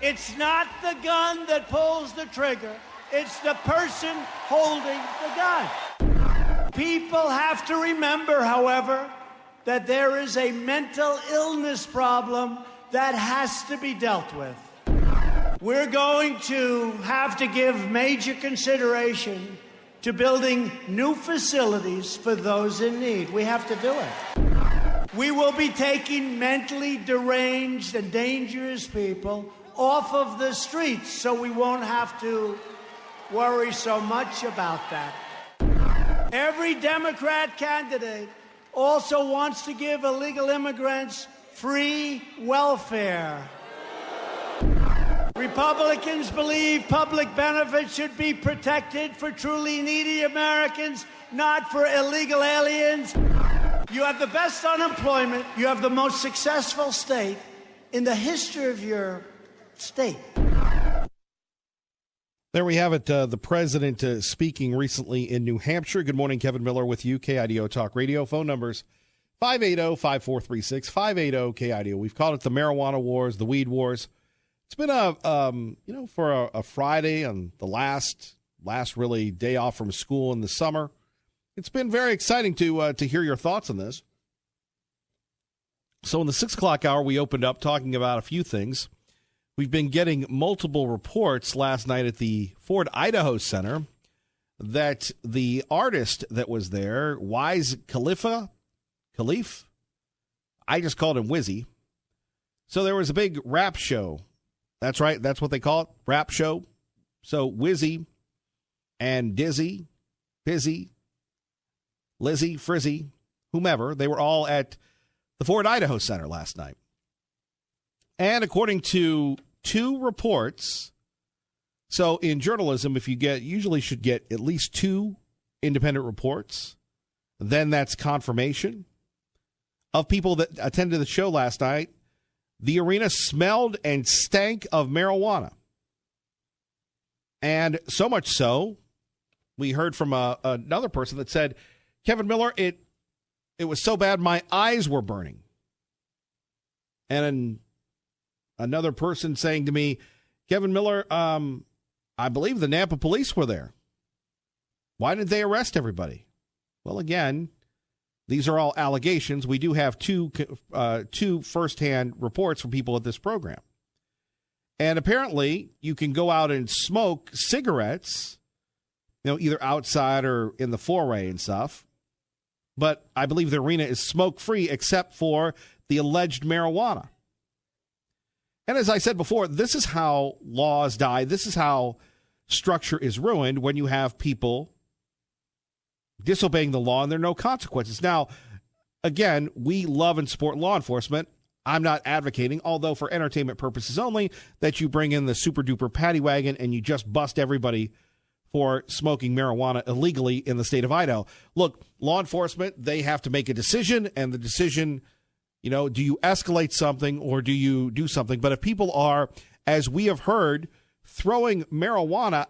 It's not the gun that pulls the trigger. It's the person holding the gun. People have to remember, however, that there is a mental illness problem that has to be dealt with. We're going to have to give major consideration to building new facilities for those in need. We have to do it. We will be taking mentally deranged and dangerous people off of the streets, so we won't have to worry so much about that. Every Democrat candidate also wants to give illegal immigrants free welfare. Republicans believe public benefits should be protected for truly needy Americans, not for illegal aliens. You have the best unemployment. You have the most successful state in the history of your state. There we have it, the president speaking recently in New Hampshire. Good morning, Kevin Miller with you, KIDO Talk Radio. Phone numbers 580-5436, 580-KIDO. We've called it the marijuana wars, the weed wars. It's been for a Friday on the last really day off from school in the summer. It's been very exciting to hear your thoughts on this. So in the 6 o'clock hour, we opened up talking about a few things. We've been getting multiple reports last night at the Ford Idaho Center that the artist that was there, Wiz Khalifa, I just called him Wizzy. So there was a big rap show. That's right. That's what they call it, rap show. So Wizzy and Dizzy, Busy, Lizzie, Frizzy, whomever, they were all at the Ford Idaho Center last night. And according to two reports, so in journalism, if you usually should get at least two independent reports, then that's confirmation of people that attended the show last night. The arena smelled and stank of marijuana. And so much so, we heard from another person that said, Kevin Miller, it was so bad my eyes were burning. And another person saying to me, Kevin Miller, I believe the Nampa police were there. Why didn't they arrest everybody? Well, again, these are all allegations. We do have two firsthand reports from people at this program. And apparently, you can go out and smoke cigarettes, either outside or in the foray and stuff. But I believe the arena is smoke-free except for the alleged marijuana. And as I said before, this is how laws die. This is how structure is ruined when you have people disobeying the law and there are no consequences. Now, again, we love and support law enforcement. I'm not advocating, although for entertainment purposes only, that you bring in the super-duper paddy wagon and you just bust everybody for smoking marijuana illegally in the state of Idaho. Look, law enforcement, they have to make a decision, and the decision, do you escalate something or do you do something? But if people are, as we have heard, throwing marijuana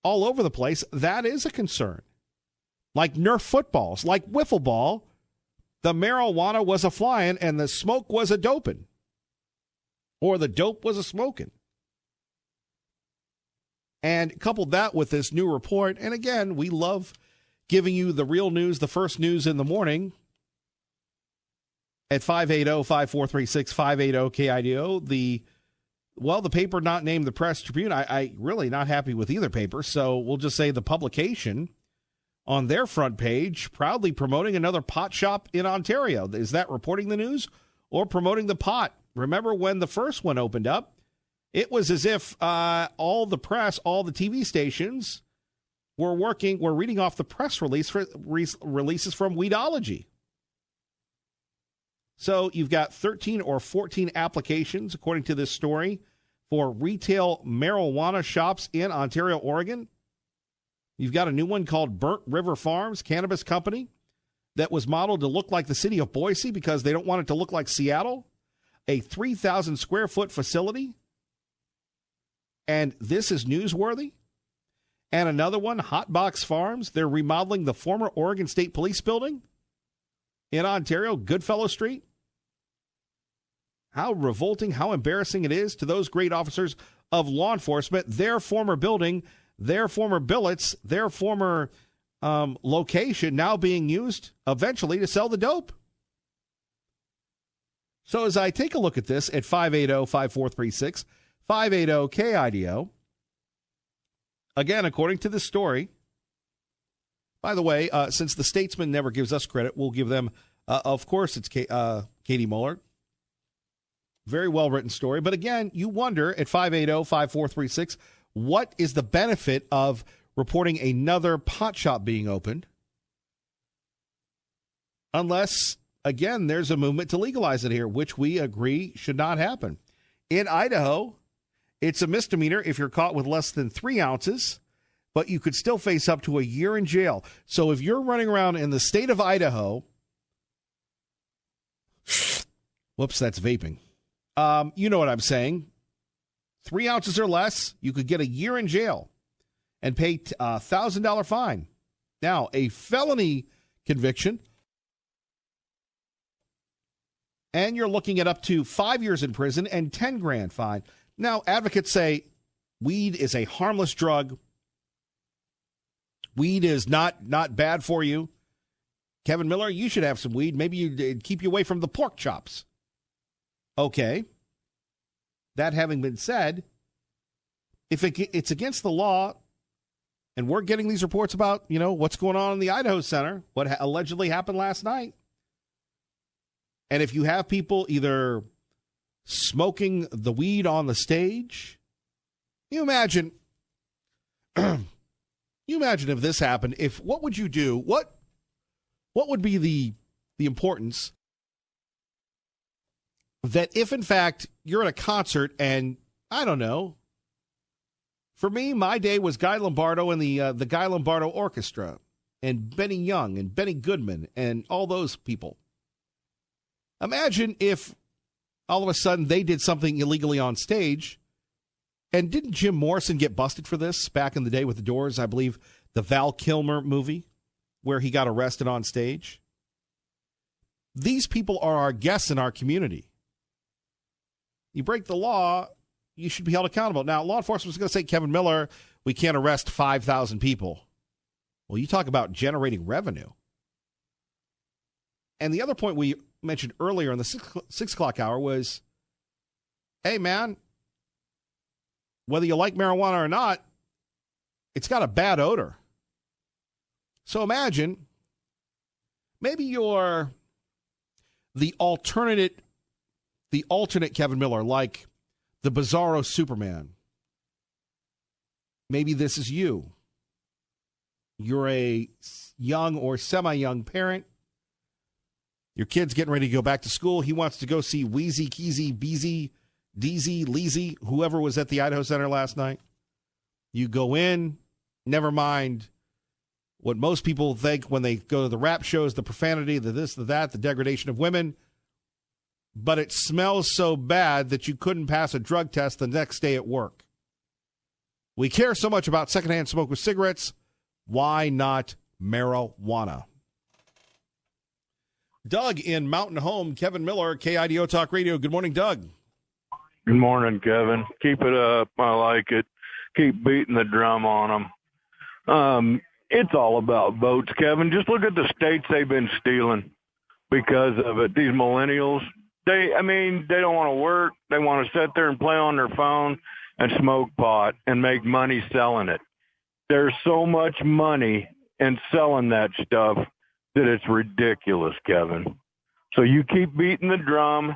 all over the place, that is a concern. Like Nerf footballs, like wiffle ball, the marijuana was a flying and the smoke was a doping. Or the dope was a smoking. And coupled that with this new report, and again, we love giving you the real news, the first news in the morning at 580-5436, 580-KIDO. The paper not named the Press Tribune. I really not happy with either paper, so we'll just say the publication on their front page, proudly promoting another pot shop in Ontario. Is that reporting the news or promoting the pot? Remember when the first one opened up? It was as if all the press, all the TV stations were reading off the press releases from Weedology. So you've got 13 or 14 applications, according to this story, for retail marijuana shops in Ontario, Oregon. You've got a new one called Burnt River Farms Cannabis Company that was modeled to look like the city of Boise because they don't want it to look like Seattle. A 3,000 square foot facility. And this is newsworthy. And another one, Hotbox Farms. They're remodeling the former Oregon State Police building in Ontario, Goodfellow Street. how revolting, how embarrassing it is to those great officers of law enforcement, their former building, their former billets, their former location now being used eventually to sell the dope. So as I take a look at this at 580-5436, 580-KIDO, again, according to this story, by the way, since the Statesman never gives us credit, we'll give them, of course, it's Katie Muller. Very well-written story. But again, you wonder at 580-5436, what is the benefit of reporting another pot shop being opened? Unless, again, there's a movement to legalize it here, which we agree should not happen. In Idaho, it's a misdemeanor if you're caught with less than 3 ounces, but you could still face up to a year in jail. So if you're running around in the state of Idaho, whoops, that's vaping. You know what I'm saying. 3 ounces or less, you could get a year in jail and pay a $1,000 fine. Now, a felony conviction, and you're looking at up to 5 years in prison and $10,000 fine. Now, advocates say weed is a harmless drug. Weed is not bad for you. Kevin Miller, you should have some weed. Maybe it'd keep you away from the pork chops. Okay. That having been said, if it's against the law, and we're getting these reports about, what's going on in the Idaho Center, what allegedly happened last night, and if you have people either smoking the weed on the stage, you imagine if this happened, what would you do? What would be the importance that if, in fact, you're at a concert and, I don't know, for me, my day was Guy Lombardo and the Guy Lombardo Orchestra and Benny Young and Benny Goodman and all those people. Imagine if all of a sudden they did something illegally on stage. And didn't Jim Morrison get busted for this back in the day with the Doors? I believe the Val Kilmer movie where he got arrested on stage. These people are our guests in our community. You break the law, you should be held accountable. Now, law enforcement is going to say, Kevin Miller, we can't arrest 5,000 people. Well, you talk about generating revenue. And the other point we mentioned earlier in the 6 o'clock hour was, hey, man, whether you like marijuana or not, it's got a bad odor. So imagine, maybe you're the alternate Kevin Miller, like the Bizarro Superman. Maybe this is you. You're a young or semi-young parent. Your kid's getting ready to go back to school. He wants to go see Wheezy, Keezy, Beezy, Deezy, Leezy, whoever was at the Idaho Center last night. You go in, never mind what most people think when they go to the rap shows, the profanity, the this, the that, the degradation of women. But it smells so bad that you couldn't pass a drug test the next day at work. We care so much about secondhand smoke with cigarettes. Why not marijuana? Doug in Mountain Home, Kevin Miller, KIDO Talk Radio. Good morning, Doug. Good morning, Kevin. Keep it up. I like it. Keep beating the drum on them. It's all about votes, Kevin. Just look at the states they've been stealing because of it. These millennials, they don't want to work. They want to sit there and play on their phone and smoke pot and make money selling it. There's so much money in selling that stuff that it's ridiculous, Kevin. So you keep beating the drum.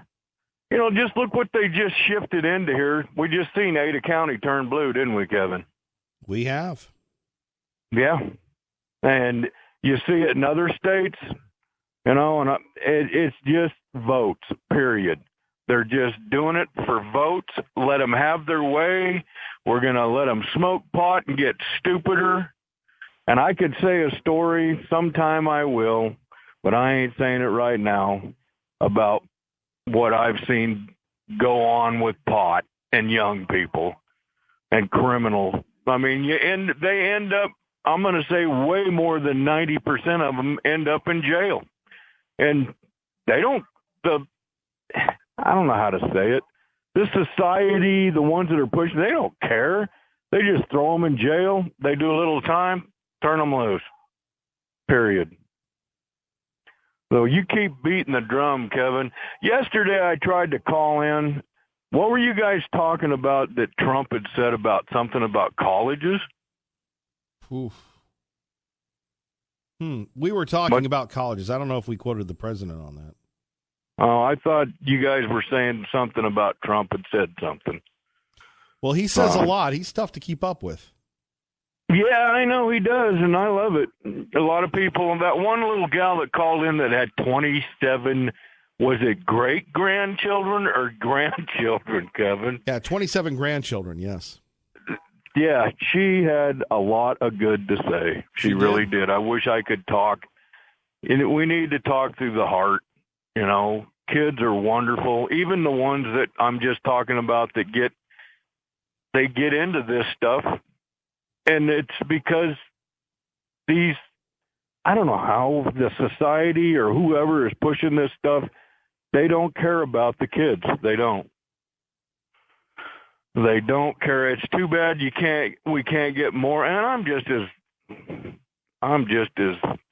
Just look what they just shifted into here. We just seen Ada County turn blue, didn't we, Kevin? We have. Yeah. And you see it in other states, and it's just votes, period. They're just doing it for votes. Let them have their way. We're going to let them smoke pot and get stupider. And I could say a story, sometime I will, but I ain't saying it right now, about what I've seen go on with pot and young people and criminal. They end up, I'm going to say way more than 90% of them end up in jail. And I don't know how to say it. This society, the ones that are pushing, they don't care. They just throw them in jail. They do a little time, turn them loose. Period. So you keep beating the drum, Kevin. Yesterday I tried to call in. What were you guys talking about that Trump had said about something about colleges? Oof. We were talking about colleges. I don't know if we quoted the president on that. Oh, I thought you guys were saying something about Trump had said something. Well, he says a lot. He's tough to keep up with. Yeah, I know he does, and I love it. A lot of people, that one little gal that called in that had 27, was it great-grandchildren or grandchildren, Kevin? Yeah, 27 grandchildren, yes. Yeah, she had a lot of good to say. She really did. I wish I could talk. We need to talk through the heart. You know, kids are wonderful. Even the ones that I'm just talking about that get into this stuff. And it's because I don't know how the society or whoever is pushing this stuff, they don't care about the kids. They don't. They don't care. It's too bad we can't get more. And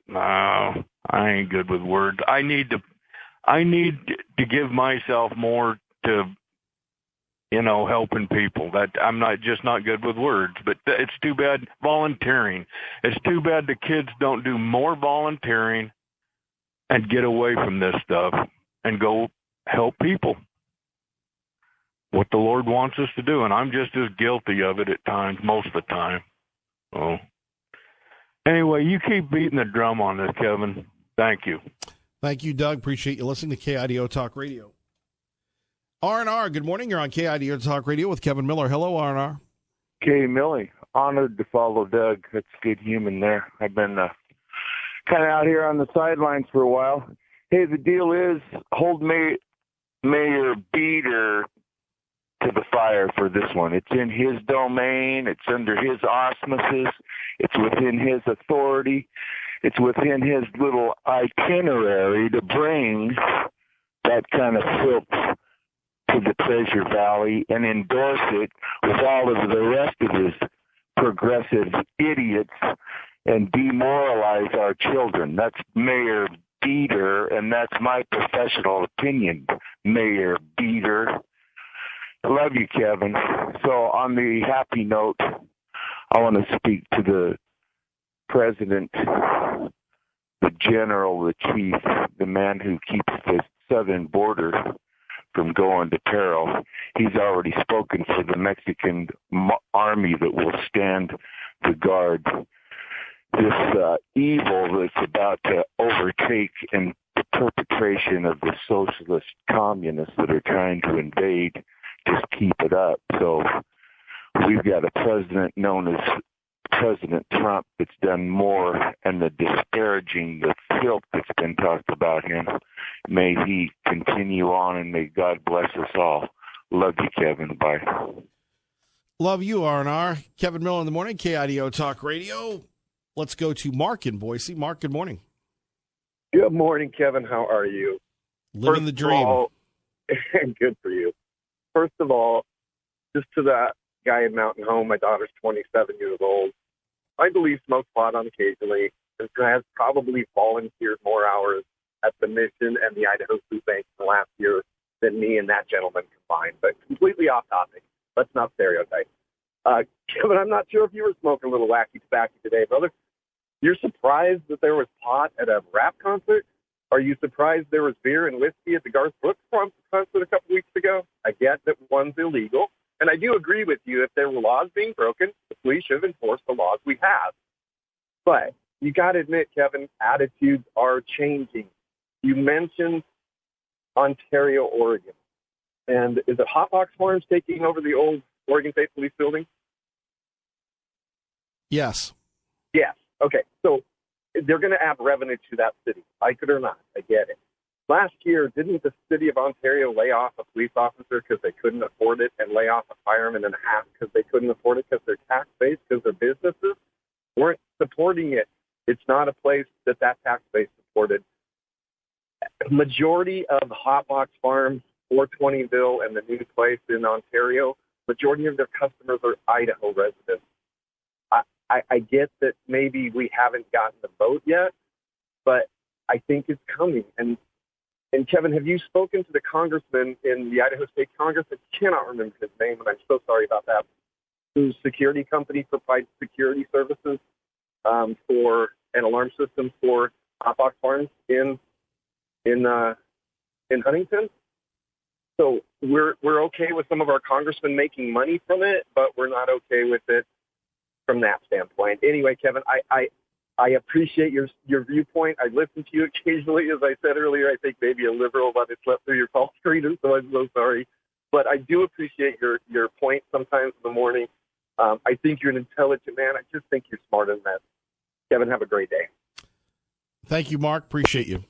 no, I ain't good with words. I need to give myself more to, helping people. That I'm not good with words, but it's too bad. Volunteering. It's too bad the kids don't do more volunteering and get away from this stuff and go help people. What the Lord wants us to do, and I'm just as guilty of it at times, most of the time. Oh. Anyway, you keep beating the drum on this, Kevin. Thank you. Thank you, Doug. Appreciate you listening to KIDO Talk Radio. R&R, good morning. You're on KIDO Talk Radio with Kevin Miller. Hello, R&R. K. Millie, honored to follow Doug. That's good human there. I've been kind of out here on the sidelines for a while. Hey, the deal is, hold Mayor Beater to the fire for this one. It's in his domain. It's under his auspices. It's within his authority. It's within his little itinerary to bring that kind of filth to the Treasure Valley and endorse it with all of the rest of his progressive idiots and demoralize our children. That's Mayor Beater, and that's my professional opinion, Mayor Beater. I love you, Kevin. So on the happy note, I want to speak to the president, the general, the chief, the man who keeps the southern border from going to peril. He's already spoken for the Mexican army that will stand the guard. This evil that's about to overtake and the perpetration of the socialist communists that are trying to invade, just keep it up. So we've got a president known as President Trump that's done more, and the disparaging, the filth that's been talked about him. May he continue on, and may God bless us all. Love you, Kevin. Bye. Love you, R&R. Kevin Miller in the morning, KIDO Talk Radio. Let's go to Mark in Boise. Mark, good morning. Good morning, Kevin. How are you? Living the dream. Good for you. First of all, just to that guy in Mountain Home, my daughter's 27 years old. I believe smokes pot on occasionally and has probably volunteered more hours at the Mission and the Idaho Food Bank in the last year than me and that gentleman combined. But completely off topic. Let's not stereotype. Kevin, I'm not sure if you were smoking a little wacky tobacco today, brother. You're surprised that there was pot at a rap concert? Are you surprised there was beer and whiskey at the Garth Brooks concert a couple weeks ago? I get that one's illegal. And I do agree with you, if there were laws being broken, the police should enforce the laws we have. But you got to admit, Kevin, attitudes are changing. You mentioned Ontario, Oregon. And is it Hotbox Farms taking over the old Oregon State Police building? Yes. Yes. Okay. So they're going to add revenue to that city, like it or not. I get it. Last year, didn't the city of Ontario lay off a police officer because they couldn't afford it, and lay off a fireman and a half because they couldn't afford it because their tax base, because their businesses weren't supporting it? It's not a place that tax base supported. Majority of Hotbox Farms 420ville and the new place in Ontario, majority of their customers are Idaho residents. I get that maybe we haven't gotten the vote yet, but I think it's coming. And Kevin, have you spoken to the congressman in the Idaho State Congress? I cannot remember his name, and I'm so sorry about that. Whose security company provides security services for an alarm system for hotbox farms in Huntington. So we're okay with some of our congressmen making money from it, but we're not okay with it from that standpoint. Anyway, Kevin, I appreciate your viewpoint. I listen to you occasionally. As I said earlier, I think maybe a liberal, but I slept through your call screener, so I'm so sorry. But I do appreciate your point sometimes in the morning. I think you're an intelligent man. I just think you're smarter than that. Kevin, have a great day. Thank you, Mark. Appreciate you.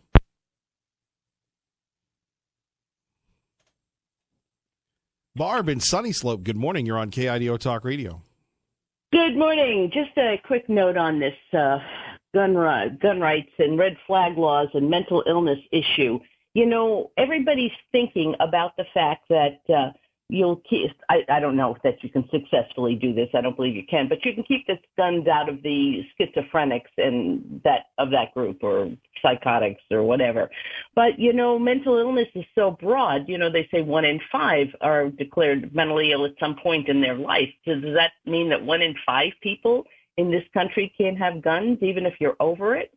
Barb in Sunny Slope, good morning. You're on KIDO Talk Radio. Good morning. Just a quick note on this gun rights and red flag laws and mental illness issue. You know, everybody's thinking about the fact that you'll keep, I don't know that you can successfully do this. I don't believe you can, but you can keep the guns out of the schizophrenics and that group or psychotics or whatever. But, you know, mental illness is so broad. You know, they say 1 in 5 are declared mentally ill at some point in their life. So does that mean that 1 in 5 people in this country can't have guns, even if you're over it?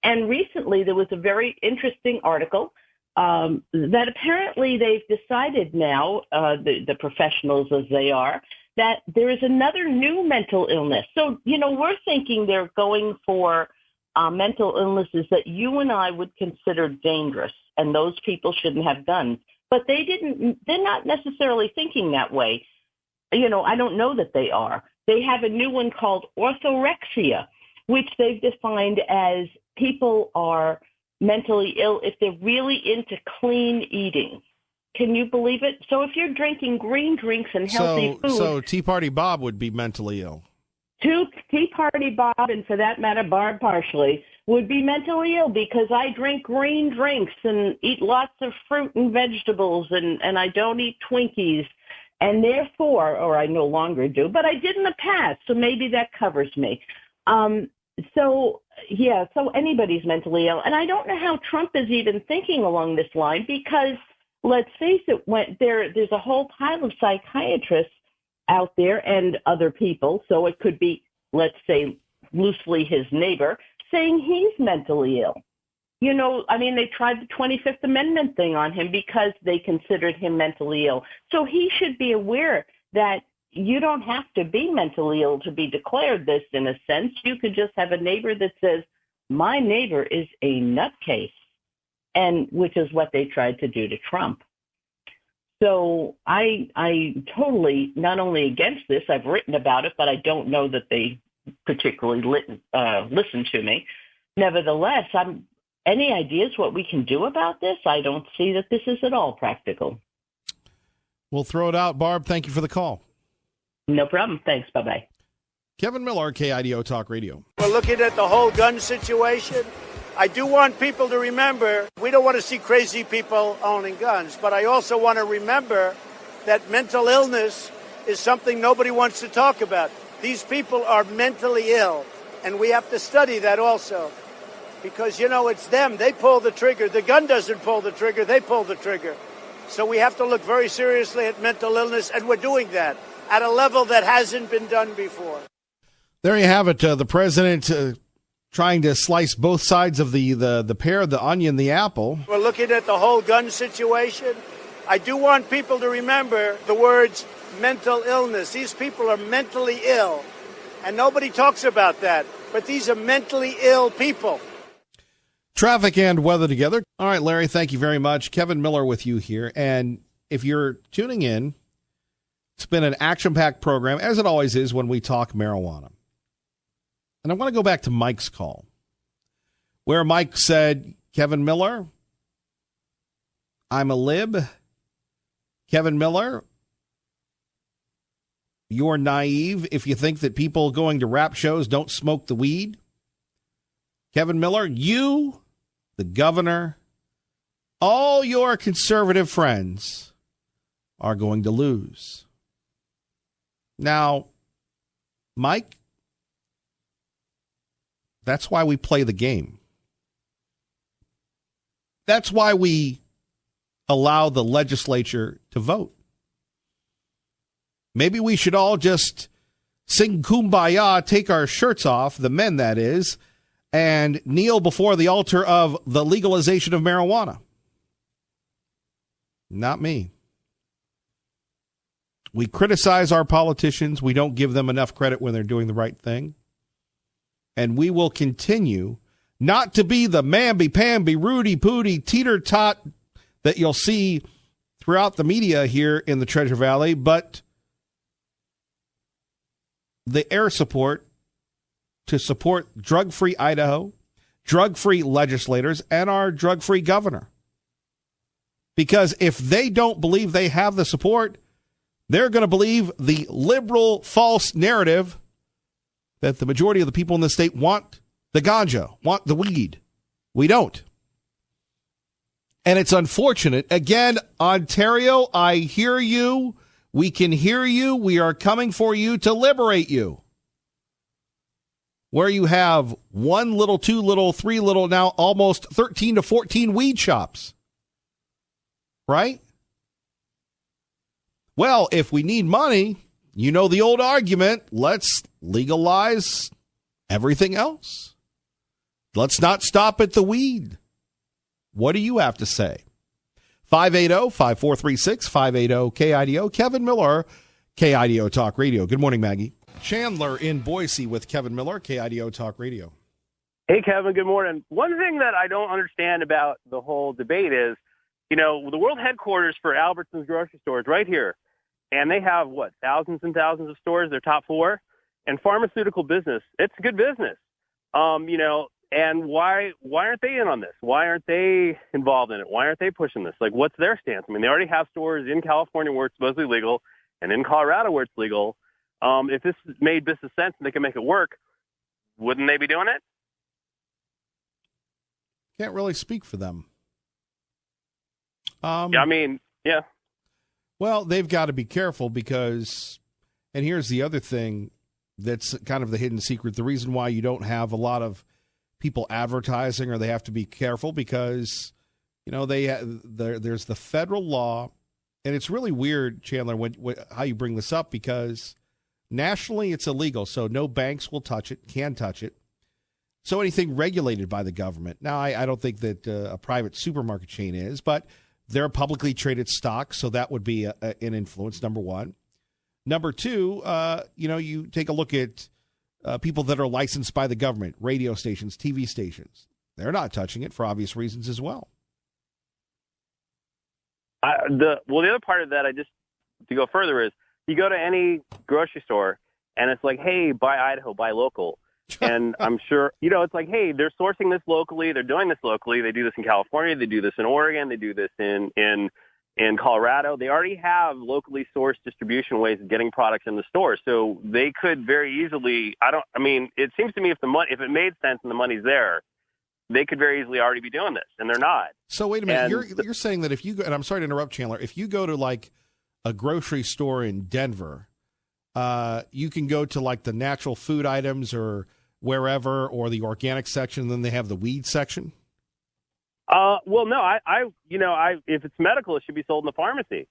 And recently there was a very interesting article that apparently they've decided now, the professionals as they are, that there is another new mental illness. So, you know, we're thinking they're going for mental illnesses that you and I would consider dangerous, and those people shouldn't have guns. But they're not necessarily thinking that way. You know, I don't know that they are. They have a new one called orthorexia, which they've defined as people are mentally ill if they're really into clean eating. Can you believe it? So if you're drinking green drinks and healthy food... So Tea Party Bob would be mentally ill. Tea Party Bob, and for that matter, Barb partially, would be mentally ill because I drink green drinks and eat lots of fruit and vegetables, and I don't eat Twinkies. And therefore, or I no longer do, but I did in the past, so maybe that covers me. So anybody's mentally ill. And I don't know how Trump is even thinking along this line because, let's face it, there's a whole pile of psychiatrists out there and other people, so it could be, let's say, loosely his neighbor, saying he's mentally ill. You know, I mean, they tried the 25th Amendment thing on him because they considered him mentally ill. So he should be aware that you don't have to be mentally ill to be declared this in a sense. You could just have a neighbor that says, my neighbor is a nutcase, and which is what they tried to do to Trump. So I totally not only against this, I've written about it, but I don't know that they particularly listen to me. Nevertheless, any ideas what we can do about this? I don't see that this is at all practical. We'll throw it out, Barb. Thank you for the call. No problem. Thanks. Bye-bye. Kevin Miller, KIDO Talk Radio. We're looking at the whole gun situation. I do want people to remember, we don't want to see crazy people owning guns, but I also want to remember that mental illness is something nobody wants to talk about. These people are mentally ill, and we have to study that also. Because, you know, it's them. They pull the trigger. The gun doesn't pull the trigger. They pull the trigger. So we have to look very seriously at mental illness, and we're doing that at a level that hasn't been done before. There you have it. The president trying to slice both sides of the pear, the onion, the apple. We're looking at the whole gun situation. I do want people to remember the words mental illness. These people are mentally ill, and nobody talks about that. But these are mentally ill people. Traffic and weather together. All right, Larry, thank you very much. Kevin Miller with you here. And if you're tuning in, it's been an action-packed program, as it always is when we talk marijuana. And I want to go back to Mike's call, where Mike said, Kevin Miller, I'm a lib. Kevin Miller, you're naive if you think that people going to rap shows don't smoke the weed. Kevin Miller, you, the governor, all your conservative friends are going to lose. Now, Mike, that's why we play the game. That's why we allow the legislature to vote. Maybe we should all just sing Kumbaya, take our shirts off, the men that is, and kneel before the altar of the legalization of marijuana. Not me. We criticize our politicians. We don't give them enough credit when they're doing the right thing. And we will continue not to be the mamby-pamby, Rudy-pooty, teeter-tot that you'll see throughout the media here in the Treasure Valley, but the air support to support drug-free Idaho, drug-free legislators, and our drug-free governor. Because if they don't believe they have the support, they're going to believe the liberal false narrative that the majority of the people in the state want the ganja, want the weed. We don't. And it's unfortunate. Again, Ontario, I hear you. We can hear you. We are coming for you to liberate you. Where you have 1 little, 2 little, 3 little, now almost 13 to 14 weed shops. Right? Well, if we need money, you know the old argument, let's legalize everything else. Let's not stop at the weed. What do you have to say? 580-5436, 580-KIDO. Kevin Miller, KIDO Talk Radio. Good morning, Maggie. Chandler in Boise with Kevin Miller, KIDO Talk Radio. Hey, Kevin, good morning. One thing that I don't understand about the whole debate is, you know, the world headquarters for Albertsons grocery stores right here, and they have, thousands and thousands of stores, their top 4, and pharmaceutical business, it's a good business. And why aren't they in on this? Why aren't they involved in it? Why aren't they pushing this? Like, what's their stance? I mean, they already have stores in California where it's supposedly legal and in Colorado where it's legal. If this made business sense and they can make it work, wouldn't they be doing it? Can't really speak for them. Yeah. Well, they've got to be careful because, and here's the other thing that's kind of the hidden secret, the reason why you don't have a lot of people advertising, or they have to be careful because, you know, there's the federal law, and it's really weird, Chandler, how you bring this up, because nationally it's illegal, so no banks will touch it, can touch it. So anything regulated by the government. Now, I don't think that a private supermarket chain is, but they're a publicly traded stock, so that would be an influence, number one. Number two, you take a look at people that are licensed by the government, radio stations, TV stations. They're not touching it for obvious reasons as well. The other part of that, to go further, is you go to any grocery store, and it's like, hey, buy Idaho, buy local. And I'm sure, it's like, hey, they're sourcing this locally. They're doing this locally. They do this in California. They do this in Oregon. They do this in Colorado. They already have locally sourced distribution ways of getting products in the store. So they could very easily, it seems to me if it made sense and the money's there, they could very easily already be doing this, and they're not. So wait a minute. You're saying that if you go, and I'm sorry to interrupt, Chandler, if you go to like a grocery store in Denver, you can go to like the natural food items or wherever, or the organic section, and then they have the weed section? Well, no, if it's medical, it should be sold in the pharmacy.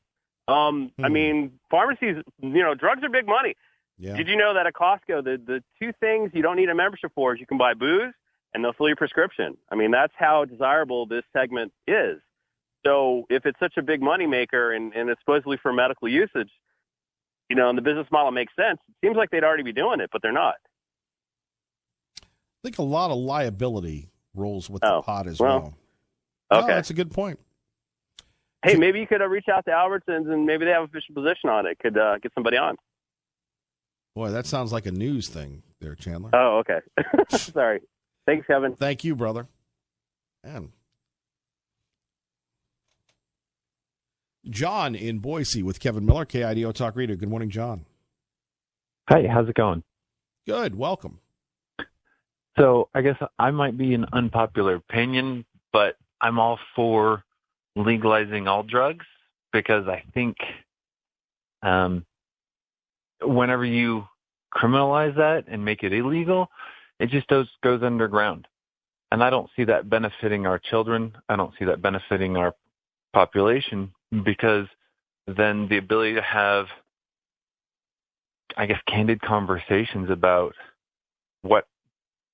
I mean, pharmacies, drugs are big money. Yeah. Did you know that at Costco, the two things you don't need a membership for is you can buy booze and they'll fill your prescription. I mean, that's how desirable this segment is. So if it's such a big money maker and it's supposedly for medical usage, and the business model makes sense, it seems like they'd already be doing it, but they're not. I think a lot of liability rolls with the pot as well. Okay. No, that's a good point. Hey, maybe you could reach out to Albertsons and maybe they have official position on it. Could get somebody on. Boy, that sounds like a news thing there, Chandler. Oh, okay. Sorry. Thanks, Kevin. Thank you, brother. Man. John in Boise with Kevin Miller, KIDO Talk Radio. Good morning, John. Hi, how's it going? Good. Welcome. So I guess I might be an unpopular opinion, but I'm all for legalizing all drugs because I think Whenever you criminalize that and make it illegal, it just goes underground. And I don't see that benefiting our children. I don't see that benefiting our population, because then the ability to have, I guess, candid conversations about what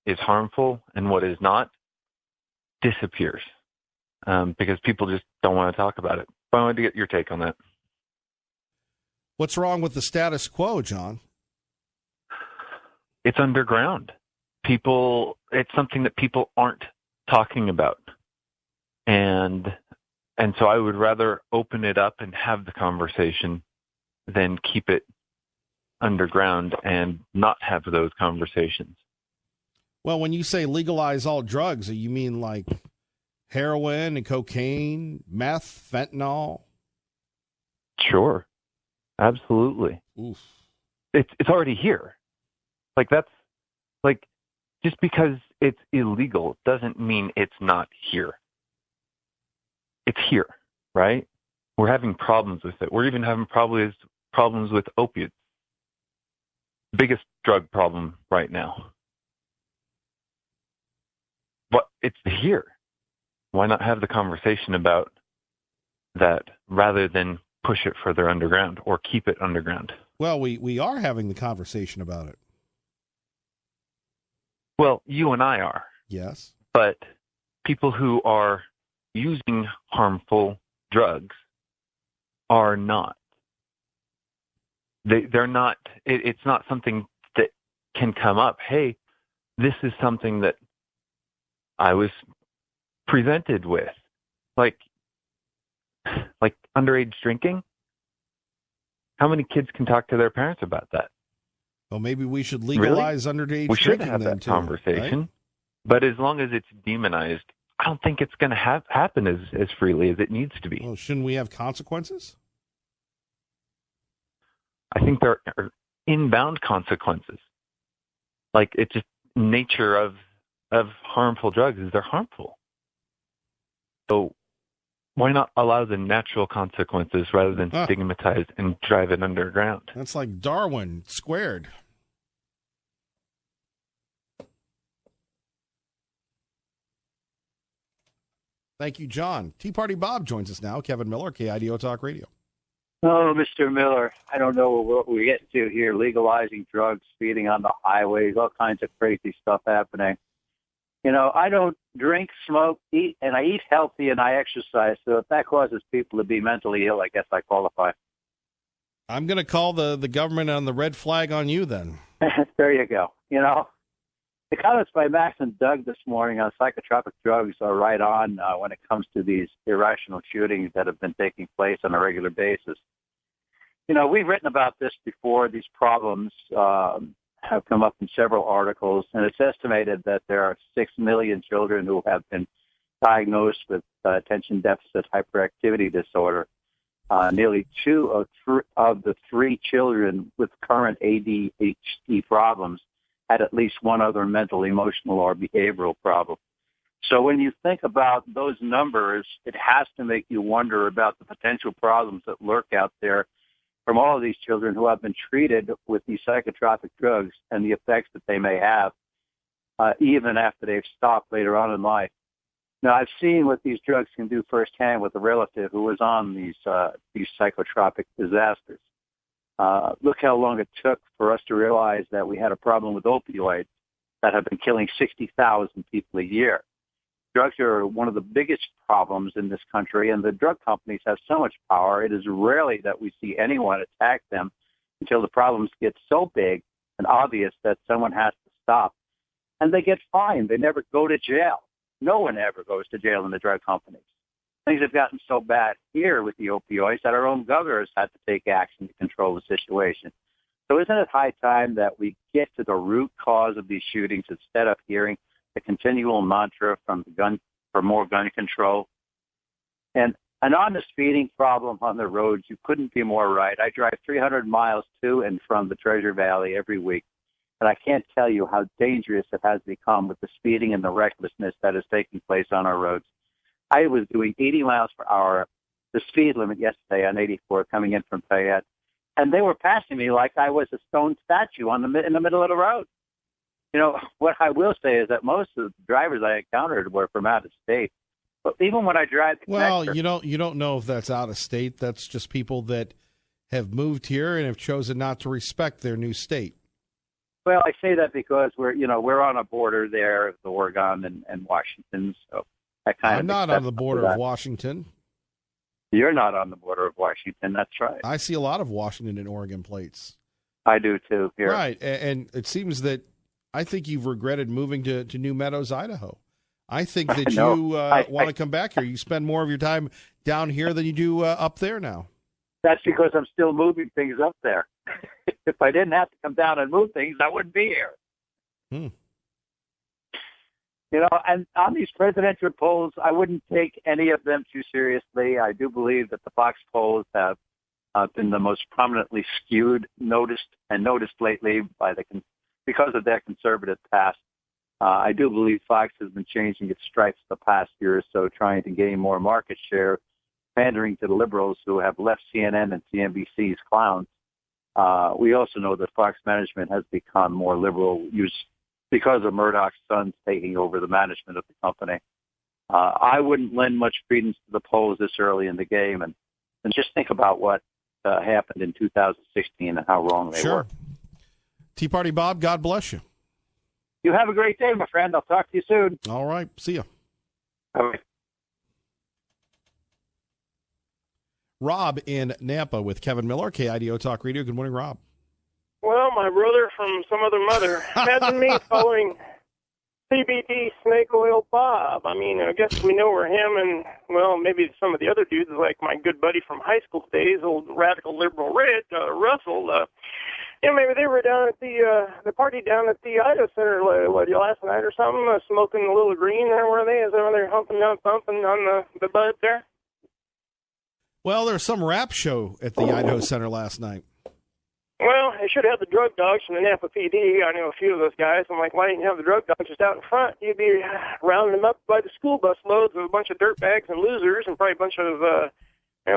is harmful and what is not disappears, because people just don't want to talk about it. But I wanted to get your take on that. What's wrong with the status quo, John? It's underground. It's something that people aren't talking about. And so I would rather open it up and have the conversation than keep it underground and not have those conversations. Well, when you say legalize all drugs, you mean like heroin and cocaine, meth, fentanyl? Sure. Absolutely. Oof. It's already here. Just because it's illegal doesn't mean it's not here. It's here, right? We're having problems with it. We're even having problems with opiates. Biggest drug problem right now. But it's here. Why not have the conversation about that rather than push it further underground or keep it underground? Well, we are having the conversation about it. Well, you and I are. Yes. But people who are using harmful drugs are not. They're not. It's not something that can come up. Hey, this is something that I was presented with, like underage drinking. How many kids can talk to their parents about that? Well, maybe we should legalize underage drinking. We should have that conversation, right? But as long as it's demonized, I don't think it's going to happen as freely as it needs to be. Well, shouldn't we have consequences? I think there are inbound consequences. It's just nature of harmful drugs is they're harmful. So why not allow the natural consequences rather than stigmatize and drive it underground? That's like Darwin squared. Thank you, John. Tea Party Bob joins us now. Kevin Miller, KIDO Talk Radio. Oh, Mr. Miller, I don't know what we get to here, legalizing drugs, speeding on the highways, all kinds of crazy stuff happening. You know, I don't drink, smoke, eat, and I eat healthy and I exercise. So if that causes people to be mentally ill, I guess I qualify. I'm going to call the government on the red flag on you then. There you go. You know, the comments by Max and Doug this morning on psychotropic drugs are right on when it comes to these irrational shootings that have been taking place on a regular basis. You know, we've written about this before. These problems have come up in several articles, and it's estimated that there are 6 million children who have been diagnosed with attention deficit hyperactivity disorder. Nearly 2 of the 3 children with current ADHD problems had at least one other mental, emotional, or behavioral problem. So when you think about those numbers, it has to make you wonder about the potential problems that lurk out there from all of these children who have been treated with these psychotropic drugs and the effects that they may have even after they've stopped later on in life. Now, I've seen what these drugs can do firsthand with a relative who was on these psychotropic disasters. Look how long it took for us to realize that we had a problem with opioids that have been killing 60,000 people a year. Drugs are one of the biggest problems in this country, and the drug companies have so much power, it is rarely that we see anyone attack them until the problems get so big and obvious that someone has to stop. And they get fined. They never go to jail. No one ever goes to jail in the drug companies. Things have gotten so bad here with the opioids that our own governors had to take action to control the situation. So isn't it high time that we get to the root cause of these shootings instead of hearing the continual mantra from the gun for more gun control? And on the speeding problem on the roads, you couldn't be more right. I drive 300 miles to and from the Treasure Valley every week, and I can't tell you how dangerous it has become with the speeding and the recklessness that is taking place on our roads. I was doing 80 miles per hour, the speed limit yesterday on 84 coming in from Fayette, and they were passing me like I was a stone statue in the middle of the road. You know, what I will say is that most of the drivers I encountered were from out of state. But even when I drive the connector, you don't know if that's out of state. That's just people that have moved here and have chosen not to respect their new state. well, I say that because we're on a border there of Oregon and Washington, so I kind of. I'm not on the border of Washington. You're not on the border of Washington. That's right. I see a lot of Washington and Oregon plates. I do too. Here. Right, and it seems that I think you've regretted moving to New Meadows, Idaho. I think that you want to come back here. You spend more of your time down here than you do up there now. That's because I'm still moving things up there. If I didn't have to come down and move things, I wouldn't be here. And on these presidential polls, I wouldn't take any of them too seriously. I do believe that the Fox polls have been the most prominently skewed, noticed lately because of their conservative past. I do believe Fox has been changing its stripes the past year or so, trying to gain more market share, pandering to the liberals who have left CNN and CNBC's clowns. We also know that Fox management has become more liberal because of Murdoch's sons taking over the management of the company. I wouldn't lend much credence to the polls this early in the game, and just think about what happened in 2016 and how wrong they were. Tea Party Bob, God bless you. You have a great day, my friend. I'll talk to you soon. All right. See ya. All right. Rob in Nampa with Kevin Miller, KIDO Talk Radio. Good morning, Rob. Well, my brother from some other mother. Imagine me following CBD Snake Oil Bob. I mean, I guess we know where him and, well, maybe some of the other dudes, like my good buddy from high school days, old radical liberal Russell, maybe they were down at the party down at the Idaho Center last night or something, smoking a little green there. Were they? Is that where they're pumping on the bud there? Well, there was some rap show at the Idaho Center last night. Well, they should have the drug dogs from the Napa PD. I know a few of those guys. I'm like, why didn't you have the drug dogs just out in front? You'd be rounding them up by the school bus loads of a bunch of dirtbags and losers and probably a bunch of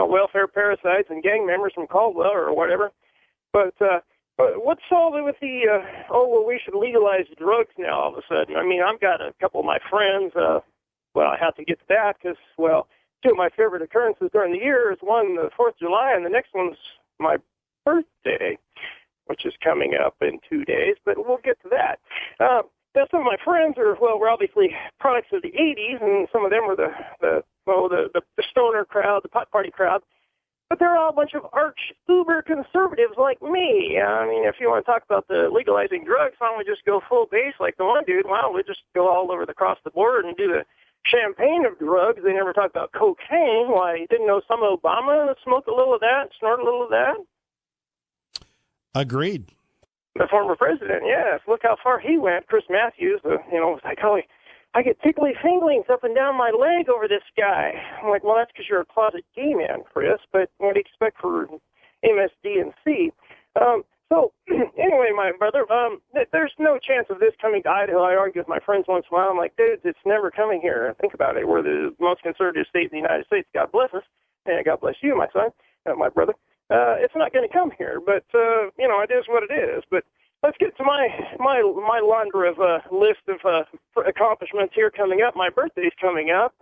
welfare parasites and gang members from Caldwell or whatever. But what's all with the, we should legalize drugs now all of a sudden? I mean, I've got a couple of my friends, I have to get to that because, two of my favorite occurrences during the year is one, the 4th of July, and the next one's my birthday, which is coming up in 2 days, but we'll get to that. Some of my friends we're obviously products of the 80s, and some of them were the stoner crowd, the pot party crowd. But they're all a bunch of arch-uber conservatives like me. I mean, if you want to talk about the legalizing drugs, why don't we just go full base like the one dude? Why don't we just go all over across the board and do the champagne of drugs? They never talk about cocaine. Why, you didn't know some Obama smoked a little of that, snort a little of that? Agreed. The former president, yes. Look how far he went. Chris Matthews, was like, I get tickly fingerlings up and down my leg over this guy. I'm like, well, that's because you're a closet gay man, Chris, but what do you expect for MSDNC? So, anyway, my brother, there's no chance of this coming to Idaho. I argue with my friends once in a while. I'm like, dude, it's never coming here. Think about it. We're the most conservative state in the United States. God bless us. And God bless you, my son, my brother. It's not going to come here, but, it is what it is. But let's get to my laundry of list of accomplishments here coming up. My birthday's coming up.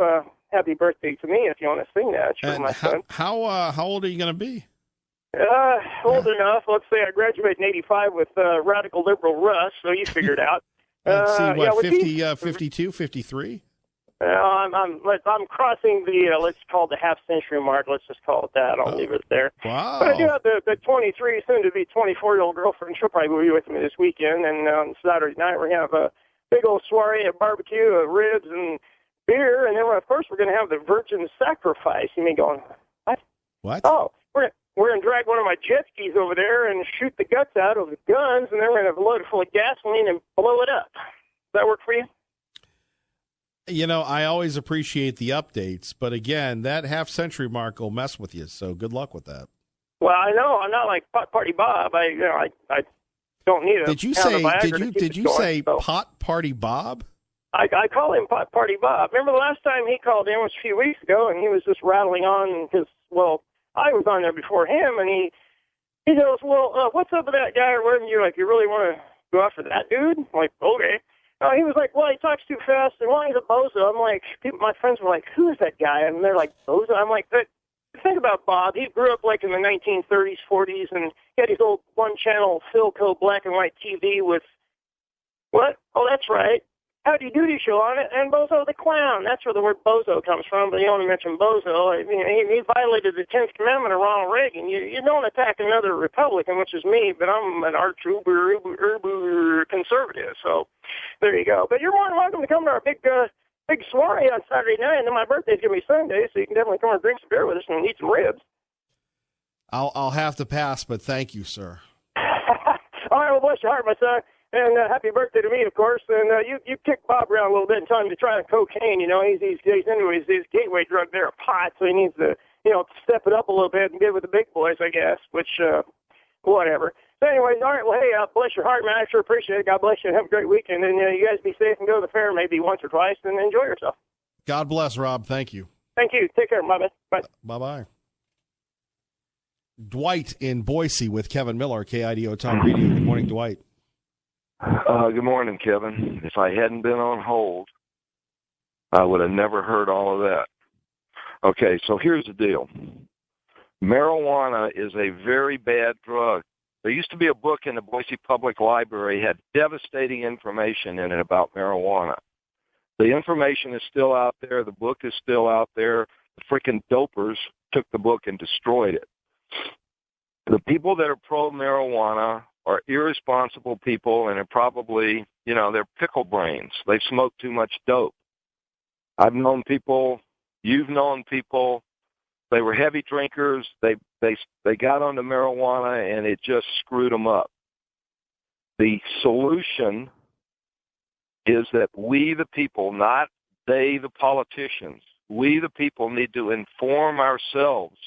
Happy birthday to me if you want to sing that. Sure, my son. How old are you going to be? Old enough. Let's say I graduated in 85 with radical liberal Russ, so you figured out. Let's see, 52, 53? I'm crossing the, let's call it the half-century mark. Let's just call it that. I'll leave it there. Wow. But I do have the 23, soon-to-be 24-year-old girlfriend. She'll probably be with me this weekend. And on Saturday night, we're going to have a big old soiree, a barbecue, ribs, and beer. And then, of course, we're going to have the virgin sacrifice. You may go, what? What? Oh, we're going to drag one of my jet skis over there and shoot the guts out of the guns, and then we're going to load it full of gasoline and blow it up. Does that work for you? I always appreciate the updates, but again, that half-century mark will mess with you, so good luck with that. Well, I know. I'm not like Pot Party Bob. I don't need a Did you say Pot Party Bob? I call him Pot Party Bob. Remember the last time he called in was a few weeks ago, and he was just rattling on because, I was on there before him, and he He goes, well, what's up with that guy or whatever? You're like, you really want to go after that dude? I'm like, okay. He was like, well, he talks too fast, and well, he's a bozo. I'm like, my friends were like, who is that guy? And they're like, bozo. I'm like, think about Bob. He grew up like in the 1930s, 40s, and he had his old one-channel Philco black and white TV with, what? Oh, that's right. Howdy Doody show on it, and Bozo the Clown. That's where the word bozo comes from, but he only mentioned bozo. I mean, he violated the 10th commandment of Ronald Reagan. You don't attack another Republican, which is me, but I'm an arch-uber conservative, so there you go. But you're more than welcome to come to our big soiree on Saturday night, and then my birthday's going to be Sunday, so you can definitely come and drink some beer with us and eat some ribs. I'll have to pass, but thank you, sir. All right, well, bless your heart, my son. And happy birthday to me, of course. And you kick Bob around a little bit and tell him to try the cocaine. You know, he's into his gateway drug there, pot. So he needs to, step it up a little bit and get with the big boys, I guess. Which, whatever. So anyways, all right. Well, hey, bless your heart, man. I sure appreciate it. God bless you. Have a great weekend. And you guys be safe and go to the fair maybe once or twice and enjoy yourself. God bless, Rob. Thank you. Thank you. Take care, my man. Bye. Bye-bye. Dwight in Boise with Kevin Miller, KIDO Talk Radio. Good morning, Dwight. Good morning, Kevin. If I hadn't been on hold, I would have never heard all of that. Okay, so here's the deal. Marijuana is a very bad drug. There used to be a book in the Boise Public Library that had devastating information in it about marijuana. The information is still out there. The book is still out there. The freaking dopers took the book and destroyed it. The people that are pro-marijuana are irresponsible people, and are probably, they're pickle brains. They've smoked too much dope. I've known people, you've known people, they were heavy drinkers, they got onto marijuana, and it just screwed them up. The solution is that we, the people, not they, the politicians, we, the people, need to inform ourselves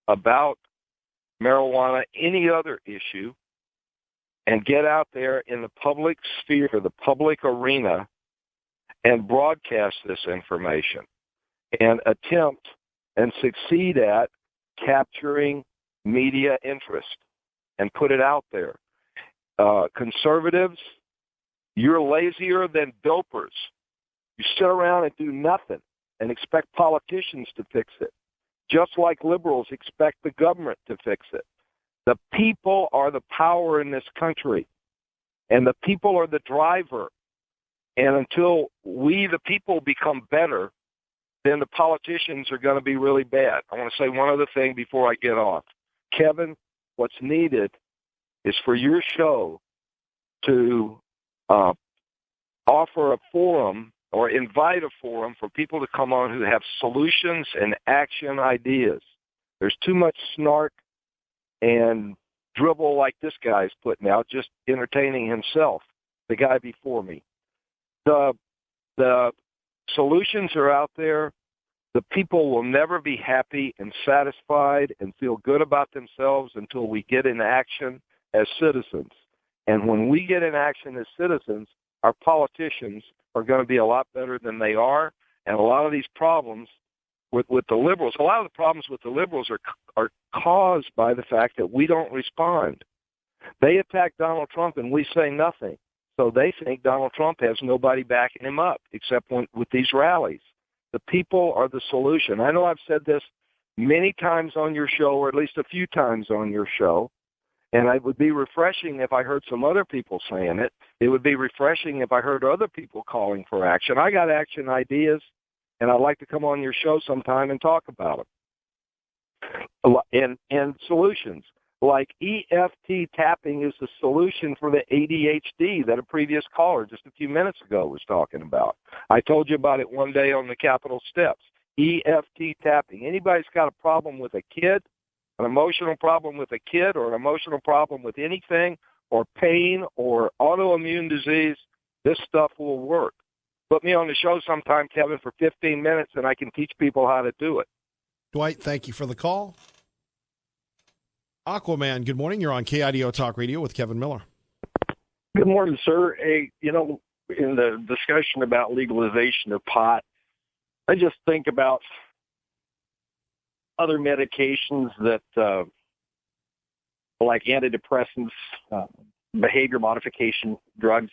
about marijuana, any other issue, and get out there in the public sphere, the public arena, and broadcast this information and attempt and succeed at capturing media interest and put it out there. Conservatives, you're lazier than dopers. You sit around and do nothing and expect politicians to fix it, just like liberals expect the government to fix it. The people are the power in this country, and the people are the driver. And until we, the people, become better, then the politicians are going to be really bad. I want to say one other thing before I get off. Kevin, what's needed is for your show to offer a forum or invite a forum for people to come on who have solutions and action ideas. There's too much snark and dribble like this guy's putting out, just entertaining himself, the guy before me. The solutions are out there. The people will never be happy and satisfied and feel good about themselves until we get in action as citizens. And when we get in action as citizens, our politicians are going to be a lot better than they are. And a lot of these problems with the liberals, a lot of the problems with the liberals are caused by the fact that we don't respond. They attack Donald Trump and we say nothing. So they think Donald Trump has nobody backing him up except with these rallies. The people are the solution. I know I've said this many times on your show, or at least a few times on your show, and it would be refreshing if I heard some other people saying it. It would be refreshing if I heard other people calling for action. I got action ideas, and I'd like to come on your show sometime and talk about them. And solutions. Like EFT tapping is the solution for the ADHD that a previous caller just a few minutes ago was talking about. I told you about it one day on the Capitol steps. EFT tapping. Anybody's got a problem with a kid, an emotional problem with a kid, or an emotional problem with anything, or pain, or autoimmune disease, this stuff will work. Put me on the show sometime, Kevin, for 15 minutes, and I can teach people how to do it. Dwight, thank you for the call. Aquaman, good morning. You're on KIDO Talk Radio with Kevin Miller. Good morning, sir. Hey, in the discussion about legalization of pot, I just think about other medications that like antidepressants, behavior modification drugs.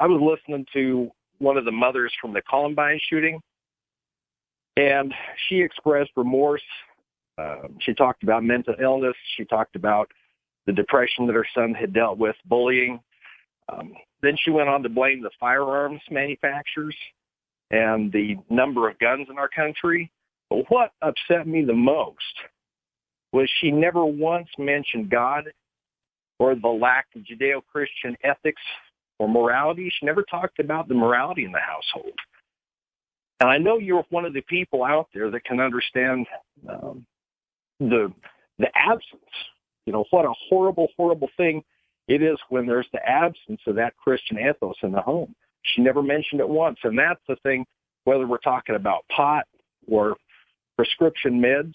I was listening to one of the mothers from the Columbine shooting, and she expressed remorse. She talked about mental illness. She talked about the depression that her son had dealt with, bullying. Then she went on to blame the firearms manufacturers and the number of guns in our country. But what upset me the most was she never once mentioned God or the lack of Judeo-Christian ethics or morality. She never talked about the morality in the household. And I know you're one of the people out there that can understand the absence. You know, what a horrible, horrible thing it is when there's the absence of that Christian ethos in the home. She never mentioned it once. And that's the thing, whether we're talking about pot or prescription meds,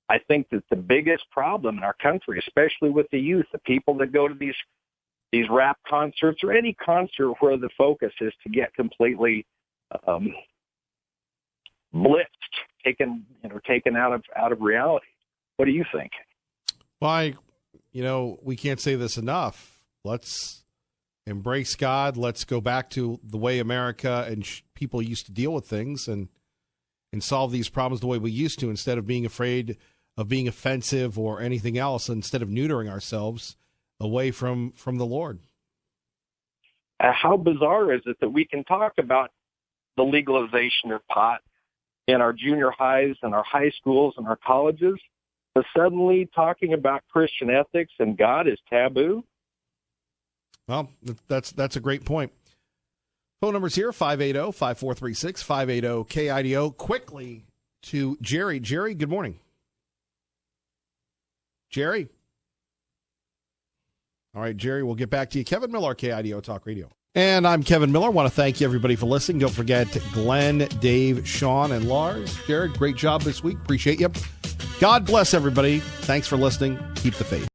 I think that the biggest problem in our country, especially with the youth, the people that go to these rap concerts or any concert where the focus is to get completely blitzed, taken out of reality. What do you think? Well, we can't say this enough. Let's embrace God. Let's go back to the way America and people used to deal with things and solve these problems the way we used to, instead of being afraid of being offensive or anything else, instead of neutering ourselves away from the Lord. How bizarre is it that we can talk about the legalization of pot in our junior highs and our high schools and our colleges, but suddenly talking about Christian ethics and God is taboo? Well, that's a great point. Phone number's here, 580-5436, 580-KIDO. Quickly to Jerry. Jerry, good morning. Jerry? All right, Jerry, we'll get back to you. Kevin Miller, KIDO Talk Radio. And I'm Kevin Miller. I want to thank you, everybody, for listening. Don't forget Glenn, Dave, Sean, and Lars. Jared, great job this week. Appreciate you. God bless everybody. Thanks for listening. Keep the faith.